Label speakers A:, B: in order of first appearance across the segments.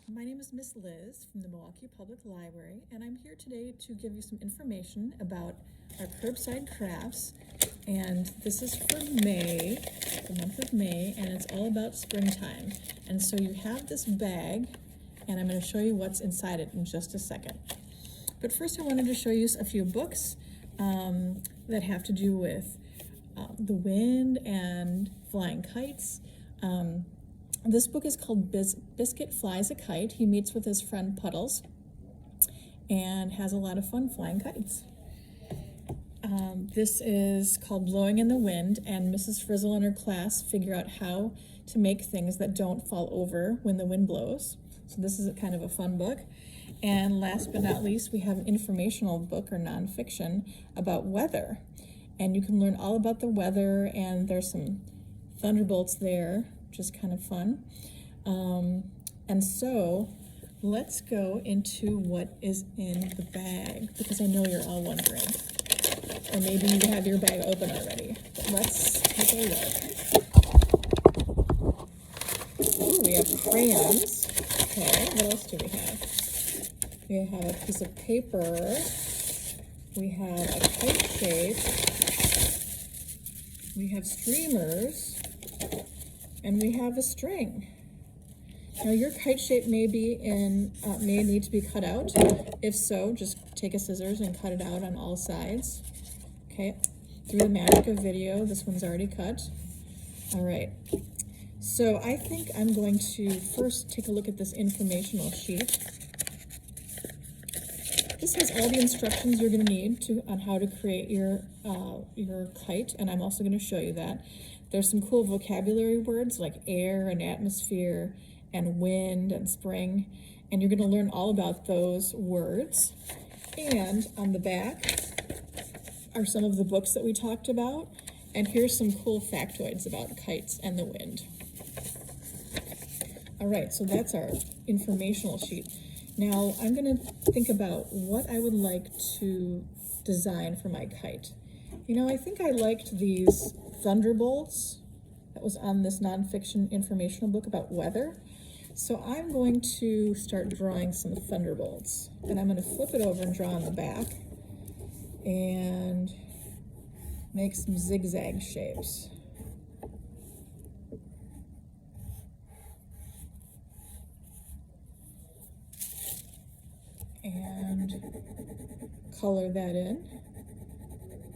A: My name is Miss Liz from the Milwaukee Public Library, and I'm here today to give you some information about our curbside crafts. And this is for May, the month of May, and it's all about springtime. And so you have this bag, and I'm going to show you what's inside it in just a second. But first I wanted to show you a few books that have to do with the wind and flying kites. This book is called Biscuit Flies a Kite. He meets with his friend Puddles and has a lot of fun flying kites. This is called Blowing in the Wind, and Mrs. Frizzle and her class figure out how to make things that don't fall over when the wind blows. So this is kind of a fun book. And last but not least, we have an informational book or nonfiction about weather. And you can learn all about the weather, and there's some thunderbolts there, which is kind of fun. And so let's go into what is in the bag, because I know you're all wondering. Or maybe you have your bag open already. But let's take a look. Ooh, we have crayons. Okay, what else do we have? We have a piece of paper. We have a kite shape. We have streamers. And we have a string. Now your kite shape may need to be cut out. If so, just take a scissors and cut it out on all sides. Okay, through the magic of video, this one's already cut. All right, so I think I'm going to first take a look at this informational sheet. This has all the instructions you're going to need on how to create your kite, and I'm also going to show you that. There's some cool vocabulary words like air and atmosphere and wind and spring, and you're going to learn all about those words. And on the back are some of the books that we talked about, and here's some cool factoids about kites and the wind. All right, so that's our informational sheet. Now I'm going to think about what I would like to design for my kite. You know, I think I liked these thunderbolts that was on this nonfiction informational book about weather. So I'm going to start drawing some thunderbolts, and I'm going to flip it over and draw on the back and make some zigzag shapes. And color that in.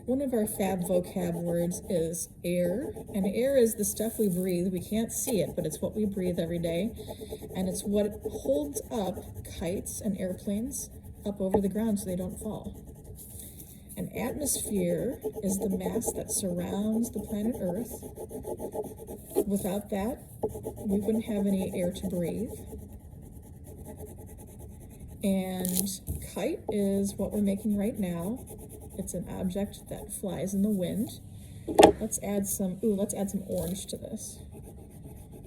A: One of our fab vocab words is air, and air is the stuff we breathe. We can't see it, but it's what we breathe every day, and it's what holds up kites and airplanes up over the ground so they don't fall. An atmosphere is the mass that surrounds the planet Earth. Without that, we wouldn't have any air to breathe. And kite is what we're making right now. It's an object that flies in the wind. Let's add some orange to this.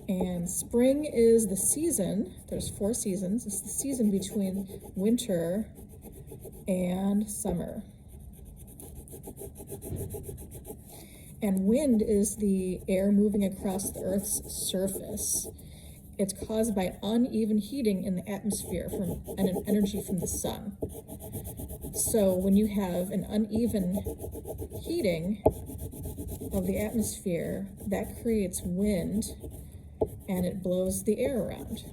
A: And spring is the season. There's 4 seasons. It's the season between winter and summer. And wind is the air moving across the Earth's surface. It's caused by uneven heating in the atmosphere and an energy from the sun. So when you have an uneven heating of the atmosphere, that creates wind, and it blows the air around.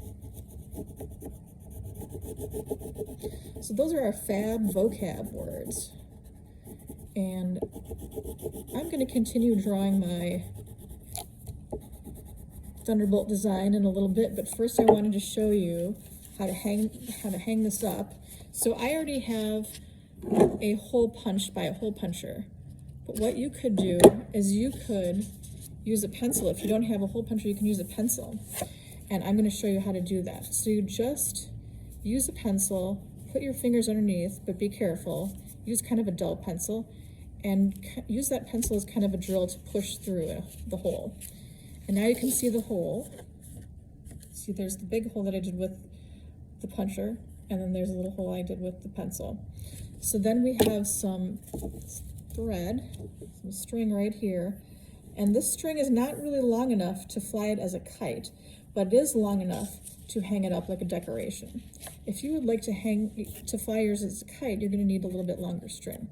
A: So those are our fab vocab words. And I'm going to continue drawing my thunderbolt design in a little bit, but first I wanted to show you how to hang this up. So I already have a hole punched by a hole puncher, but what you could do is you could use a pencil. If you don't have a hole puncher, you can use a pencil, and I'm going to show you how to do that. So you just use a pencil, put your fingers underneath, but be careful. Use kind of a dull pencil, and use that pencil as kind of a drill to push through the hole. And now you can see the hole. See, there's the big hole that I did with the puncher, and then there's a little hole I did with the pencil. So then we have some thread, some string right here, and this string is not really long enough to fly it as a kite. but it is long enough to hang it up like a decoration. If you would like to fly yours as a kite, you're gonna need a little bit longer string.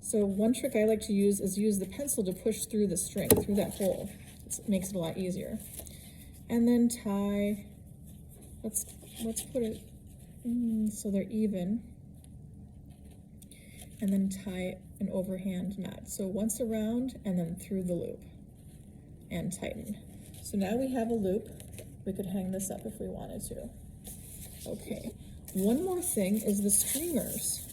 A: So one trick I like to use is use the pencil to push through the string, through that hole. It makes it a lot easier. And then tie, let's put it so they're even. And then tie an overhand knot. So once around and then through the loop and tighten. So now we have a loop. We could hang this up if we wanted to. Okay, one more thing is the streamers.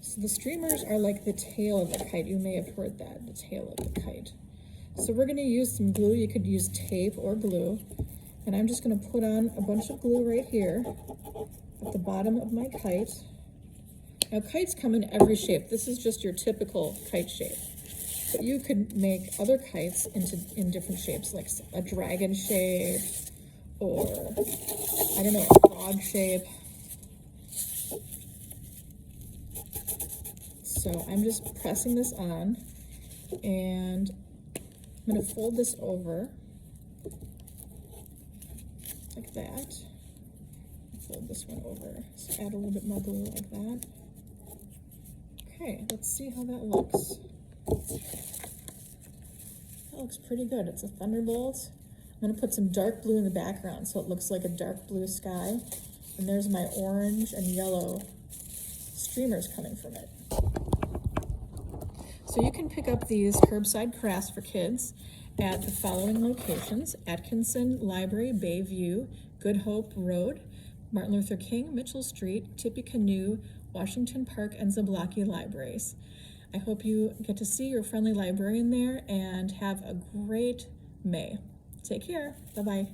A: So the streamers are like the tail of the kite. You may have heard that, the tail of the kite. So we're gonna use some glue. You could use tape or glue. And I'm just gonna put on a bunch of glue right here at the bottom of my kite. Now kites come in every shape. This is just your typical kite shape. But you could make other kites in different shapes, like a dragon shape, or I don't know, a frog shape. So I'm just pressing this on, and I'm going to fold this over like that. Fold this one over. So add a little bit more glue like that. Okay, let's see how that looks. That looks pretty good. It's a thunderbolt. I'm going to put some dark blue in the background so it looks like a dark blue sky. And there's my orange and yellow streamers coming from it. So you can pick up these curbside crafts for kids at the following locations: Atkinson Library, Bayview, Good Hope Road, Martin Luther King, Mitchell Street, Tippecanoe, Washington Park, and Zablocki libraries. I hope you get to see your friendly librarian there and have a great May. Take care. Bye-bye.